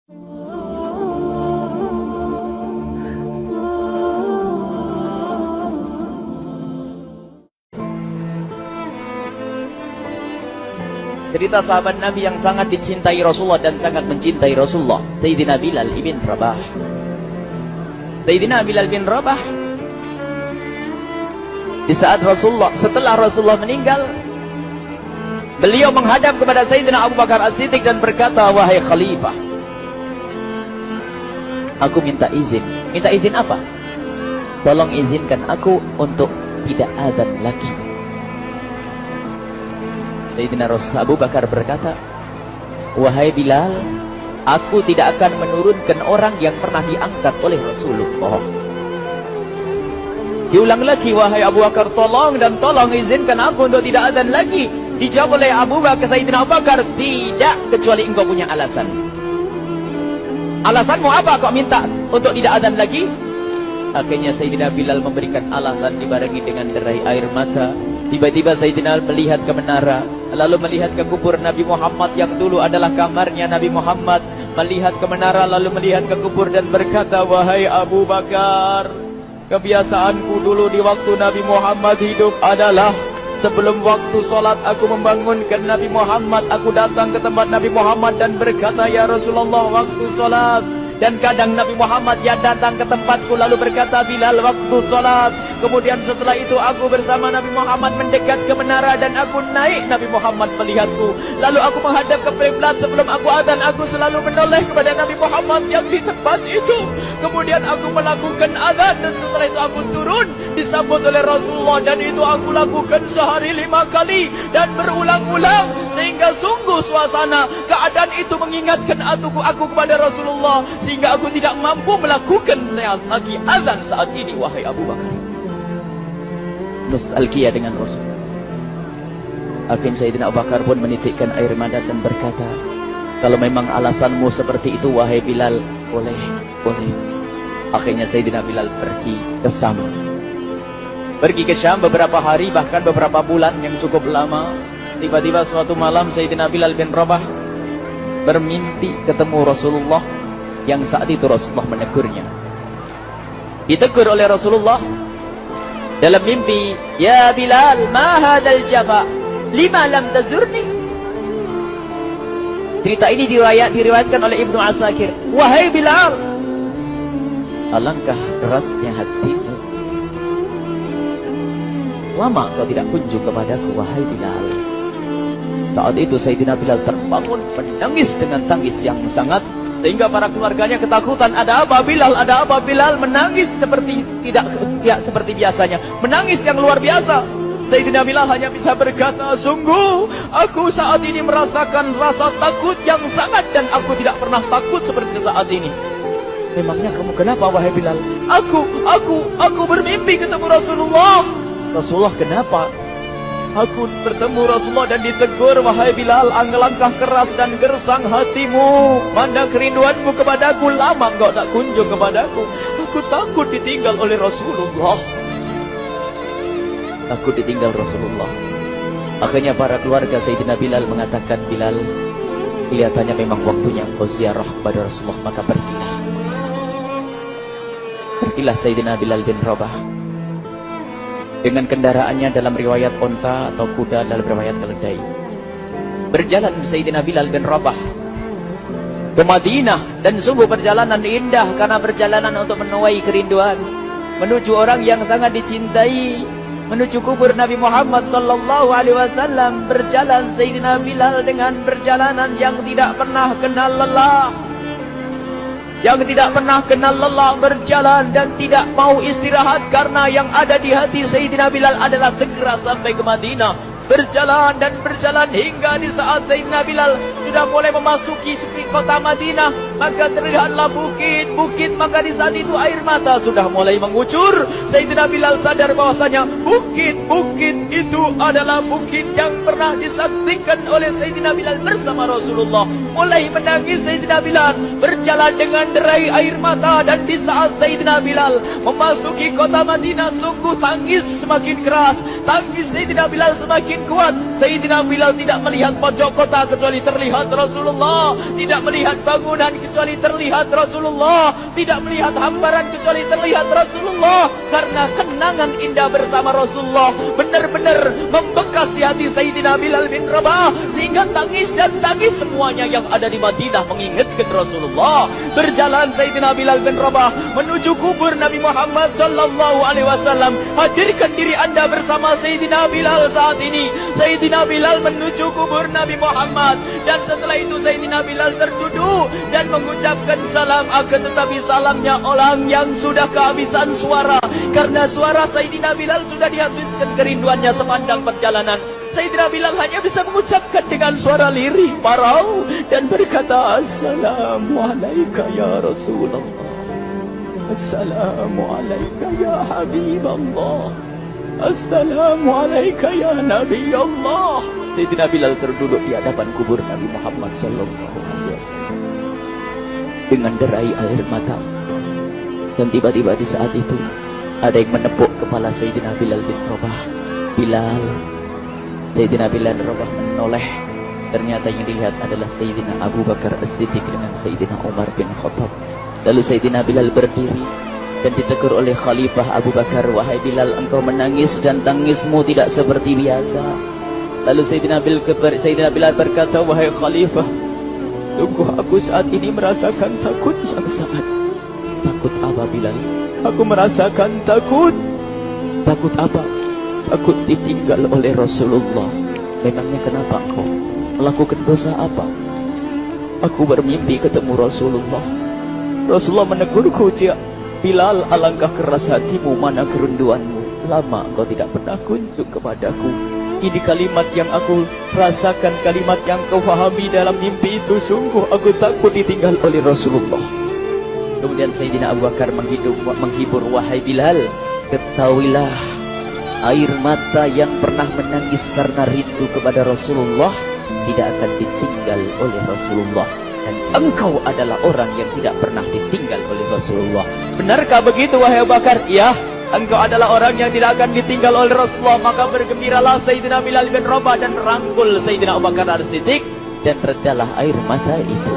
Cerita sahabat Nabi yang sangat dicintai Rasulullah dan sangat mencintai Rasulullah, Sayyidina Bilal ibn Rabah. Sayyidina Bilal bin Rabah, di saat setelah Rasulullah meninggal, beliau menghadap kepada Sayyidina Abu Bakar As-Siddiq dan berkata, "Wahai Khalifah, aku minta izin." Minta izin apa? Tolong izinkan aku untuk tidak azan lagi. Sayyidina Abu Bakar berkata, "Wahai Bilal, aku tidak akan menurunkan orang yang pernah diangkat oleh Rasulullah." Diulang lagi, "Wahai Abu Bakar, tolong dan tolong izinkan aku untuk tidak azan lagi." Dijawab oleh Sayyidina Abu Bakar, "Tidak, kecuali engkau punya alasan." "Alasanmu apa kau minta untuk tidak azan lagi?" Akhirnya Sayyidina Bilal memberikan alasan dibarengi dengan derai air mata. Tiba-tiba Sayyidina melihat ke menara, lalu melihat ke kubur Nabi Muhammad yang dulu adalah kamarnya Nabi Muhammad. Melihat ke menara, lalu melihat ke kubur dan berkata, "Wahai Abu Bakar, kebiasaanku dulu di waktu Nabi Muhammad hidup adalah sebelum waktu sholat aku membangunkan Nabi Muhammad. Aku datang ke tempat Nabi Muhammad dan berkata, 'Ya Rasulullah, waktu sholat.' Dan kadang Nabi Muhammad yang datang ke tempatku lalu berkata, 'Bilal, waktu sholat.' Kemudian setelah itu aku bersama Nabi Muhammad mendekat ke menara dan aku naik. Nabi Muhammad melihatku. Lalu aku menghadap ke kiblat. Sebelum aku azan, aku selalu menoleh kepada Nabi Muhammad yang di tempat itu. Kemudian aku melakukan azan dan setelah itu aku turun disambut oleh Rasulullah. Dan itu aku lakukan sehari 5 kali dan berulang-ulang. Sehingga sungguh suasana keadaan itu mengingatkan aku kepada Rasulullah. Sehingga aku tidak mampu melakukan lagi azan saat ini, wahai Abu Bakar." Nostalgia dengan Rasul. Akhirnya Sayyidina Abu Bakar pun menitikkan air mata dan berkata, "Kalau memang alasanmu seperti itu, wahai Bilal, boleh. Akhirnya Sayyidina Bilal pergi ke Syam. Pergi ke Syam beberapa hari, bahkan beberapa bulan yang cukup lama. Tiba-tiba suatu malam Sayyidina Bilal bin Rabah bermimpi ketemu Rasulullah, yang saat itu Rasulullah menegurnya. Ditegur oleh Rasulullah dalam mimpi, "Ya Bilal, ma hadzal jafa? Lima lam tazurni?" Cerita ini diriwayatkan oleh Ibnu Asakir. "Wahai Bilal, alangkah kerasnya hatimu. Lama kau tidak kunjung kepadaku, wahai Bilal." Saat itu Sayyidina Bilal terbangun menangis dengan tangis yang sangat, sehingga para keluarganya ketakutan. "Ada apa Bilal? Ada apa?" Bilal menangis seperti tidak seperti biasanya, menangis yang luar biasa. Sayyidina Bilal hanya bisa berkata, "Sungguh aku saat ini merasakan rasa takut yang sangat dan aku tidak pernah takut seperti saat ini." "Memangnya kamu kenapa, wahai Bilal?" Aku bermimpi ketemu Rasulullah." "Rasulullah kenapa?" "Aku bertemu Rasulullah dan ditegur, 'Wahai Bilal, alangkah keras dan gersang hatimu. Mana kerinduanmu kepadaku, lama engkau tak kunjung kepadaku. Aku takut ditinggal oleh Rasulullah.'" Takut ditinggal Rasulullah. Akhirnya para keluarga Sayyidina Bilal mengatakan, "Bilal, kelihatannya memang waktunya engkau ziarah kepada Rasulullah, maka pergilah." Pergilah Sayyidina Bilal bin Rabah dengan kendaraannya, dalam riwayat onta atau kuda, dalam riwayat keledai. Berjalan Sayyidina Bilal bin Rabah ke Madinah, dan sungguh perjalanan indah karena perjalanan untuk menuai kerinduan, menuju orang yang sangat dicintai, menuju kubur Nabi Muhammad sallallahu alaihi wasallam. Berjalan Sayyidina Bilal dengan perjalanan yang tidak pernah kenal lelah, berjalan dan tidak mau istirahat, karena yang ada di hati Sayyidina Bilal adalah segera sampai ke Madinah. Berjalan dan berjalan hingga di saat Sayyidina Bilal sudah mulai memasuki kota Madinah, maka terlihatlah bukit, maka di saat itu air mata sudah mulai mengucur. Sayyidina Bilal sadar bahwasanya bukit-bukit itu adalah bukit yang pernah disaksikan oleh Sayyidina Bilal bersama Rasulullah. mulai menangis Sayyidina Bilal, berjalan dengan derai air mata. Dan di saat Sayyidina Bilal memasuki kota Madinah, sungguh tangis semakin keras, tangis Sayyidina Bilal semakin kuat. Sayyidina Bilal tidak melihat pojok kota kecuali terlihat Rasulullah, tidak melihat bangunan kecuali terlihat Rasulullah, tidak melihat hamparan kecuali terlihat Rasulullah. Karena kenangan indah bersama Rasulullah benar-benar membekas di hati Sayyidina Bilal bin Rabah, sehingga tangis dan tangis semuanya yang ada di Madinah mengingatkan Rasulullah. Berjalan Sayyidina Bilal bin Rabah menuju kubur Nabi Muhammad sallallahu alaihi wasallam. Hadirkan diri Anda bersama Sayyidina Bilal saat ini. Sayyidina Bilal menuju kubur Nabi Muhammad, dan setelah itu Sayyidina Bilal terduduk dan mengucapkan salam. Akan tetapi salamnya orang yang sudah kehabisan suara, karena suara Sayyidina Bilal sudah dihabiskan kerinduannya sepanjang perjalanan. Sayyidina Bilal hanya bisa mengucapkan dengan suara lirih parau dan berkata, Assalamualaikum ya Rasulullah, Assalamualaikum ya Habiballah, Assalamualaikum ya Nabi Allah. Sayyidina Bilal terduduk di hadapan kubur Nabi Muhammad sallallahu alaihi wasallam dengan derai air mata. Dan tiba-tiba di saat itu ada yang menepuk kepala Sayyidina Bilal bin Rabah. Bilal. Sayyidina Bilal bin Rabah menoleh. Ternyata yang dilihat adalah Sayyidina Abu Bakar As-Siddiq dengan Sayyidina Umar bin Khattab. Lalu Sayyidina Bilal berdiri dan ditegur oleh Khalifah Abu Bakar, wahai Bilal, engkau menangis dan tangismu tidak seperti biasa. Lalu Sayyidina Bilal berkata, wahai Khalifah, sungguh aku saat ini merasakan takut yang sangat. Takut apa Bilal? Aku merasakan takut. Takut apa? Takut ditinggal oleh Rasulullah. Memangnya kenapa engkau melakukan dosa apa? Aku bermimpi ketemu Rasulullah. Rasulullah menegurku, Bilal, alangkah keras hatimu, mana kerinduanmu. Lama engkau tidak pernah kunjung kepadaku. Ini kalimat yang aku rasakan, kalimat yang kau fahami dalam mimpi itu. Sungguh aku takut ditinggal oleh Rasulullah. Kemudian Sayyidina Abu Bakar menghibur, wahai Bilal, ketahuilah, air mata yang pernah menangis karena rindu kepada Rasulullah tidak akan ditinggal oleh Rasulullah. Dan engkau adalah orang yang tidak pernah ditinggal oleh Rasulullah. Benarkah begitu wahai Abu Bakar? Ya, engkau adalah orang yang tidak akan ditinggal oleh Rasulullah. Maka bergembiralah Sayyidina Bilal bin Rabah dan rangkul Sayyidina Abu Bakar As-Siddiq, dan redalah air mata itu.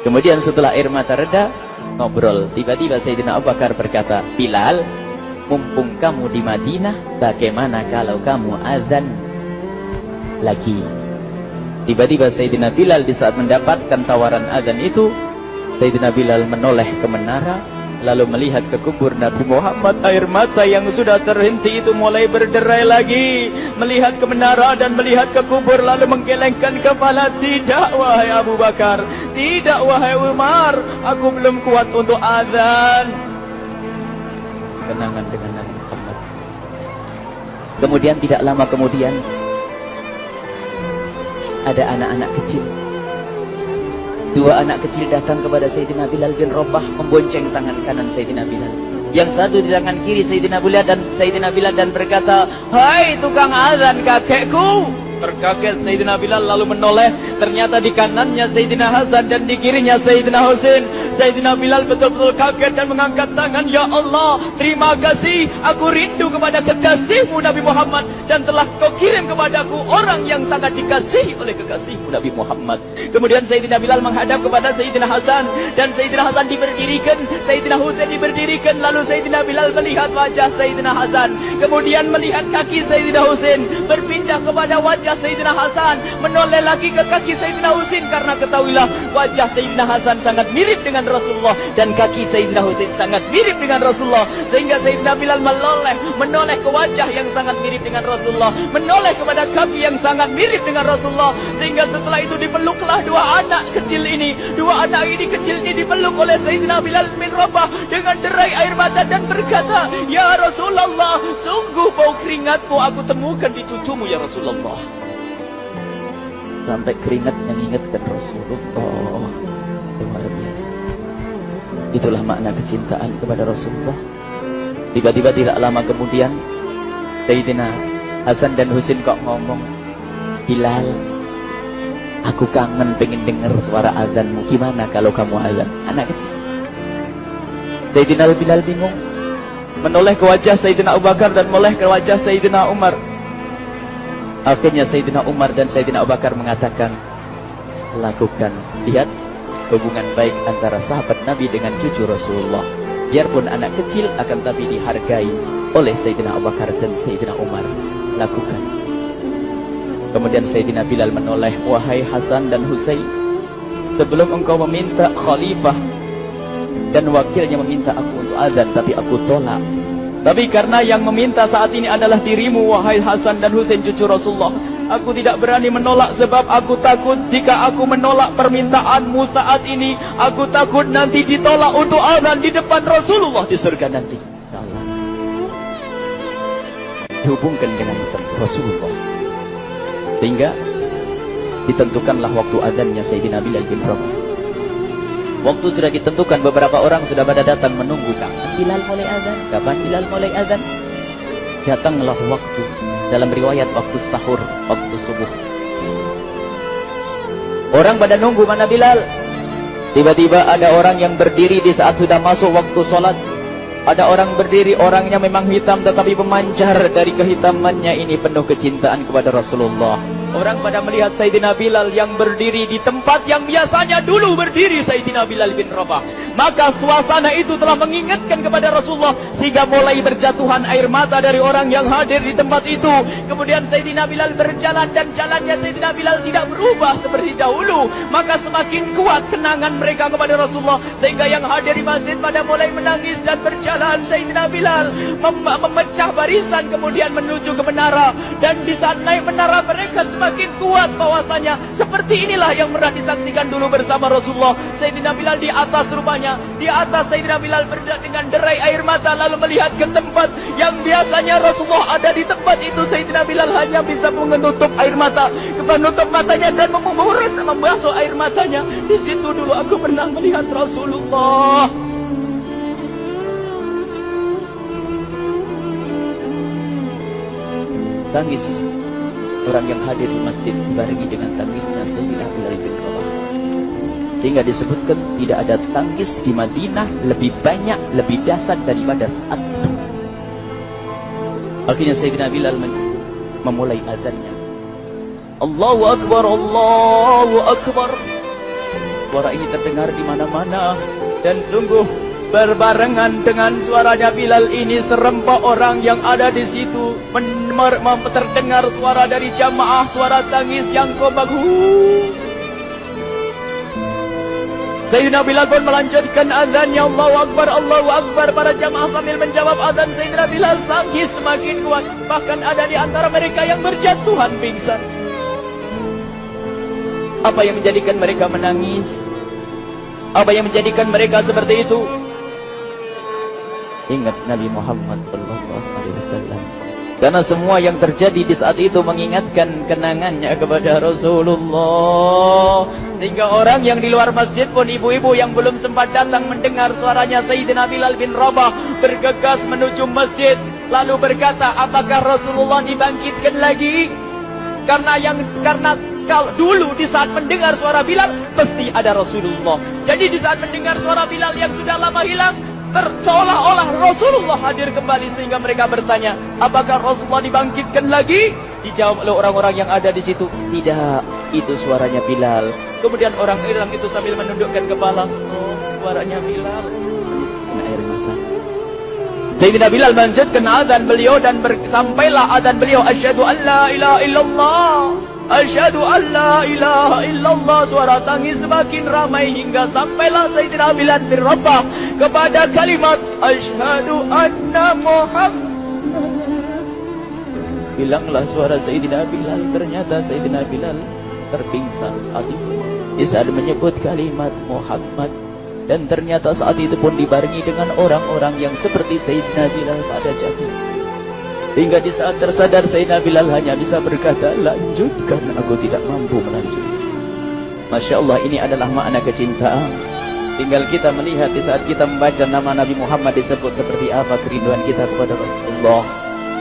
Kemudian setelah air mata reda, ngobrol. Tiba-tiba Sayyidina Abu Bakar berkata, Bilal, mumpung kamu di Madinah, bagaimana kalau kamu azan lagi? Tiba-tiba Sayyidina Bilal di saat mendapatkan tawaran azan itu, Sayyidina Bilal menoleh ke menara, lalu melihat ke kubur Nabi Muhammad. Air mata yang sudah terhenti itu mulai berderai lagi. Melihat ke menara dan melihat ke kubur, lalu menggelengkan kepala. Tidak wahai Abu Bakar, tidak wahai Umar, aku belum kuat untuk azan. Kenangan dengan Nabi Muhammad. Kemudian tidak lama kemudian ada anak-anak kecil. Dua anak kecil datang kepada Sayyidina Bilal bin Rabah, membonceng tangan kanan Sayyidina Bilal. Yang satu di tangan kiri Sayyidina Bilal dan berkata, hai tukang azan kakekku. Terkaget Sayyidina Bilal lalu menoleh. Ternyata di kanannya Sayyidina Hasan dan di kirinya Sayyidina Husain. Sayyidina Bilal betul-betul kaget dan mengangkat tangan. Ya Allah, terima kasih. Aku rindu kepada kekasihmu Nabi Muhammad, dan telah kau kirim kepadaku orang yang sangat dikasihi oleh kekasihmu Nabi Muhammad. Kemudian Sayyidina Bilal menghadap kepada Sayyidina Hasan, dan Sayyidina Hasan diberdirikan, Sayyidina Husain diberdirikan. Lalu Sayyidina Bilal melihat wajah Sayyidina Hasan, kemudian melihat kaki Sayyidina Husain, berpindah kepada wajah Sayyidina Hasan, menoleh lagi ke kaki Sayyidina Husain. Karena ketahuilah, wajah Sayyidina Hasan sangat mirip dengan Rasulullah, dan kaki Sayyidina Husain sangat mirip dengan Rasulullah. Sehingga Sayyidina Bilal menoleh ke wajah yang sangat mirip dengan Rasulullah, menoleh kepada kaki yang sangat mirip dengan Rasulullah. Sehingga setelah itu dipeluklah dua anak kecil ini. Dua anak ini kecil ini dipeluk oleh Sayyidina Bilal bin Rabah dengan derai air mata dan berkata, ya Rasulullah, sungguh bau keringatmu aku temukan di cucumu ya Rasulullah. Sampai keringat mengingatkan Rasulullah. Luar biasa. Itulah makna kecintaan kepada Rasulullah. Tiba-tiba tidak lama kemudian Sayyidina Hasan dan Husain kok ngomong, Bilal, Aku kangen pengen dengar suara azanmu. Gimana kalau kamu azan? Anak kecil. Sayyidina Bilal bingung. Menoleh ke wajah Sayyidina Abu Bakar dan menoleh ke wajah Sayyidina Umar. Akhirnya Sayyidina Umar dan Sayyidina Abu Bakar mengatakan, lakukan. Lihat hubungan baik antara sahabat Nabi dengan cucu Rasulullah. Biarpun anak kecil akan tapi dihargai oleh Sayyidina Abu Bakar dan Sayyidina Umar. Lakukan. Kemudian Sayyidina Bilal menoleh, wahai Hasan dan Husain, sebelum engkau meminta khalifah dan wakilnya meminta aku untuk azan, tapi aku tolak. Tapi karena yang meminta saat ini adalah dirimu, wahai Hasan dan Husain cucu Rasulullah, aku tidak berani menolak sebab aku takut jika aku menolak permintaanmu saat ini, aku takut nanti ditolak untuk azan di depan Rasulullah di surga nanti. Allah dihubungkan dengan Rasulullah, sehingga ditentukanlah waktu azannya Sayyidina Bilal bin Rabah. Waktu sudah ditentukan, beberapa orang sudah pada datang menunggu. Kapan Bilal mulai azan? Kapan Bilal mulai azan? Datanglah waktu, dalam riwayat waktu sahur, waktu subuh. Orang pada nunggu mana Bilal. Tiba-tiba ada orang yang berdiri di saat sudah masuk waktu sholat. Ada orang berdiri, orangnya memang hitam tetapi memancar dari kehitamannya ini penuh kecintaan kepada Rasulullah. Orang pada melihat Sayyidina Bilal yang berdiri di tempat yang biasanya dulu berdiri Sayyidina Bilal bin Rabah. Maka suasana itu telah mengingatkan kepada Rasulullah, sehingga mulai berjatuhan air mata dari orang yang hadir di tempat itu. Kemudian Sayyidina Bilal berjalan dan jalannya Sayyidina Bilal tidak berubah seperti dahulu. Maka semakin kuat kenangan mereka kepada Rasulullah, sehingga yang hadir di masjid pada mulai menangis dan berjalan. Sayyidina Bilal memecah barisan kemudian menuju ke menara. Dan di saat naik menara mereka semakin kuat bahwasanya seperti inilah yang pernah disaksikan dulu bersama Rasulullah. Sayyidina Bilal di atas rumahnya, di atas Sayyidina Bilal berada dengan derai air mata, lalu melihat ke tempat yang biasanya Rasulullah ada di tempat itu. Sayyidina Bilal hanya bisa menutup air mata, menutup matanya dan membasuh air matanya. Di situ dulu aku pernah melihat Rasulullah. Tangis orang yang hadir di masjid dibarengi dengan tangisnya Sayyidina Bilal bin Rabah. Hingga disebutkan tidak ada tangis di Madinah lebih banyak, lebih dahsyat daripada saat itu. Akhirnya Sayyidina Bilal memulai azannya. Allahu Akbar, Allahu Akbar. Suara ini terdengar di mana-mana dan sungguh berbarengan dengan suaranya Bilal ini serempak orang yang ada di situ terdengar suara dari jamaah, suara tangis yang kompak. Sayyidina Bilal pun melanjutkan azannya, Allahu Akbar, Allahu Akbar. Para jamaah sambil menjawab azan Sayyidina Bilal, tangis semakin kuat. Bahkan ada di antara mereka yang berjatuhan pingsan. Apa yang menjadikan mereka menangis? Apa yang menjadikan mereka seperti itu? Ingat Nabi Muhammad SAW. Karena semua yang terjadi di saat itu mengingatkan kenangannya kepada Rasulullah. Sehingga orang yang di luar masjid pun, ibu-ibu yang belum sempat datang mendengar suaranya Sayyidina Bilal bin Rabah, bergegas menuju masjid, lalu berkata, apakah Rasulullah dibangkitkan lagi? Karena kalau dulu di saat mendengar suara Bilal pasti ada Rasulullah. Jadi di saat mendengar suara Bilal yang sudah lama hilang, seolah-olah Rasulullah hadir kembali, sehingga mereka bertanya, apakah Rasulullah dibangkitkan lagi? Dijawab oleh orang-orang yang ada di situ, tidak, itu suaranya Bilal. Kemudian orang-orang itu sambil menundukkan kepala, oh, suaranya Bilal. Kena air mata. Sayyidina Bilal melanjutkan azan beliau dan sampailah azan beliau, asyhadu an la ilaha illallah, asyhadu an la ilaha illallah. Suara tangis semakin ramai hingga sampailah Sayyidina Bilal bin Rabah kepada kalimat asyhadu anna Muhammad. Bilanglah suara Sayyidina Bilal. Ternyata Sayyidina Bilal terpingsan saat itu di saat menyebut kalimat Muhammad. Dan ternyata saat itu pun dibarengi dengan orang-orang yang seperti Sayyidina Bilal pada jatuh. Hingga di saat tersadar Sayyidina Bilal hanya bisa berkata, lanjutkan, aku tidak mampu melanjutkan. Masya Allah, ini adalah makna kecintaan. Tinggal kita melihat di saat kita membaca nama Nabi Muhammad disebut seperti apa kerinduan kita kepada Rasulullah.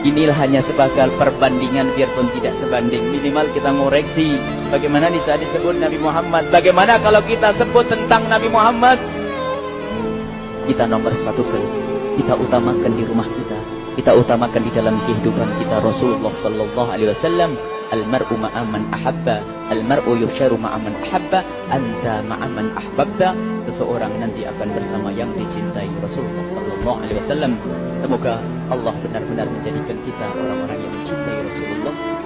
Inilah hanya sebagai perbandingan biarpun tidak sebanding. Minimal kita ngoreksi bagaimana di saat disebut Nabi Muhammad. Bagaimana kalau kita sebut tentang Nabi Muhammad? Kita nomor satu kita utamakan di rumah kita. Kita utamakan di dalam kehidupan kita. Rasulullah sallallahu alaihi wasallam, almar'u ma'aman ahabba, almar'u yusharu ma'aman ahabba, anta ma'aman ahbabta. Seseorang nanti akan bersama yang dicintai. Rasulullah sallallahu alaihi wasallam. Semoga Allah benar-benar menjadikan kita orang-orang yang mencintai Rasulullah.